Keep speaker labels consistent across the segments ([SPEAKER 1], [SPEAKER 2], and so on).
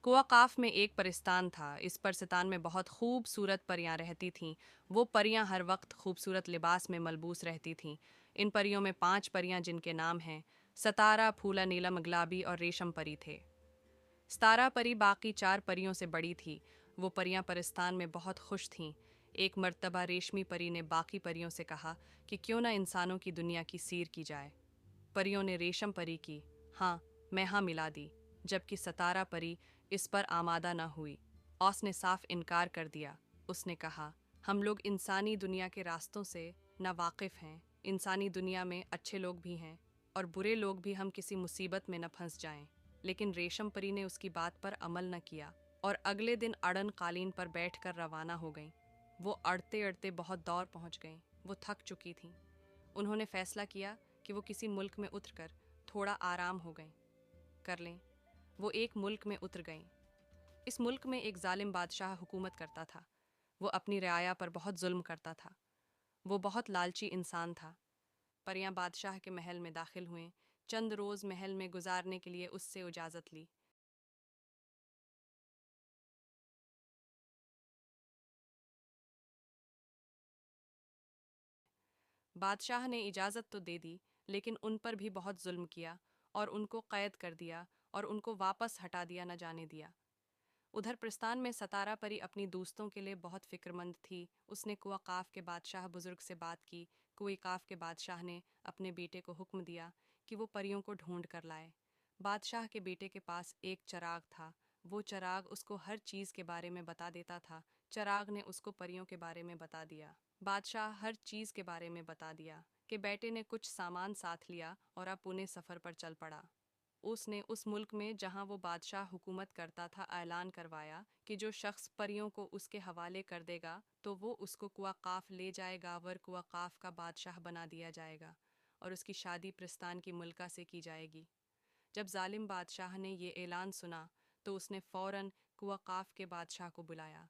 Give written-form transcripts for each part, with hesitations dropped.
[SPEAKER 1] कुआकाफ में एक परिस्तान था। इस परिस्तान में बहुत खूबसूरत परियां रहती थीं। वो परियां हर वक्त खूबसूरत लिबास में मलबूस रहती थीं। इन परियों में 5 परियां जिनके नाम हैं सतारा, फूला, नीलम, गुलाबी और रेशम परी थे। सतारा परी बाकी 4 परियों से बड़ी थी। वो परियां परिस्तान में बहुत खुश थीं। एक मर्तबा रेशमी परी ने बाकी परियों से कहा कि क्यों ना इंसानों की दुनिया की सीर की जाए। परियों ने रेशम परी की हाँ मैं हाँ मिला दी, जबकि सतारा परी इस पर आमादा न हुई। औस ने साफ इनकार कर दिया। उसने कहा, हम लोग इंसानी दुनिया के रास्तों से ना वाकिफ़ हैं। इंसानी दुनिया में अच्छे लोग भी हैं और बुरे लोग भी, हम किसी मुसीबत में न फंस जाएं। लेकिन रेशम परी ने उसकी बात पर अमल न किया और अगले दिन अड़न कालीन पर बैठकर रवाना हो गईं। वो अड़ते अड़ते बहुत दूर पहुंच गईं। वो थक चुकी थीं। उन्होंने फैसला किया कि वो किसी मुल्क में उतरकर थोड़ा आराम हो गईं कर लें। वो एक मुल्क में उतर गईं। इस मुल्क में एक जालिम बादशाह हुकूमत करता था। वो अपनी रियाया पर बहुत जुल्म करता था। वो बहुत लालची इंसान था। परियां बादशाह के महल में दाखिल हुएं। चंद रोज़ महल में गुजारने के लिए उससे इजाज़त ली। बादशाह ने इजाज़त तो दे दी, लेकिन उन पर भी बहुत जुल्म किया और उनको कैद कर दिया और उनको वापस हटा दिया, न जाने दिया। उधर प्रस्तान में सतारा परी अपनी दोस्तों के लिए बहुत फिक्रमंद थी। उसने कुआकाफ के बादशाह बुजुर्ग से बात की। कुआकाफ के बादशाह ने अपने बेटे को हुक्म दिया कि वो परियों को ढूंढ कर लाए। बादशाह के बेटे के पास एक चराग था। वो चराग उसको हर चीज़ के बारे में बता देता था। चराग ने उसको परियों के बारे में बता दिया। बादशाह हर चीज़ के बारे में बता दिया कि बेटे ने कुछ सामान साथ लिया और अब पुणे सफ़र पर चल पड़ा। उसने उस मुल्क में जहां वो बादशाह हुकूमत करता था ऐलान करवाया कि जो शख्स परियों को उसके हवाले कर देगा तो वो उसको कुआकाफ ले जाएगा, वर कुआकाफ का बादशाह बना दिया जाएगा और उसकी शादी प्रस्तान की मुल्का से की जाएगी। जब जालिम बादशाह ने ये ऐलान सुना तो उसने फ़ौरन कुआकाफ के बादशाह को बुलाया।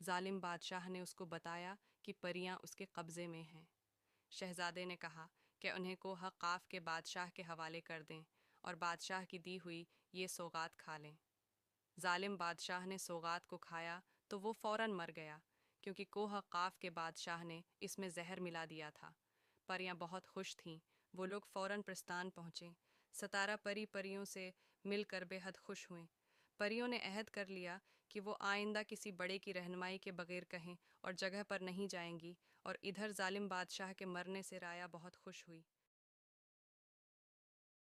[SPEAKER 1] जालिम बादशाह ने उसको बताया कि परियां उसके कब्ज़े में हैं। शहजादे ने कहा कि उन्हें कोहक़ाफ के बादशाह के हवाले कर दें और बादशाह की दी हुई ये सौगात खा लें। जालिम बादशाह ने सौगात को खाया तो वो फ़ौरन मर गया, क्योंकि कोहक़ाफ के बादशाह ने इसमें जहर मिला दिया था। परियां बहुत खुश थीं। वो लोग फ़ौरन प्रस्तान पहुँचे। सतारा परी परियों से मिलकर बेहद खुश हुए। परियों ने अहद कर लिया कि वो आइंदा किसी बड़े की रहनुमाई के बगैर कहीं और जगह पर नहीं जाएंगी, और इधर जालिम बादशाह के मरने से राया बहुत खुश हुई।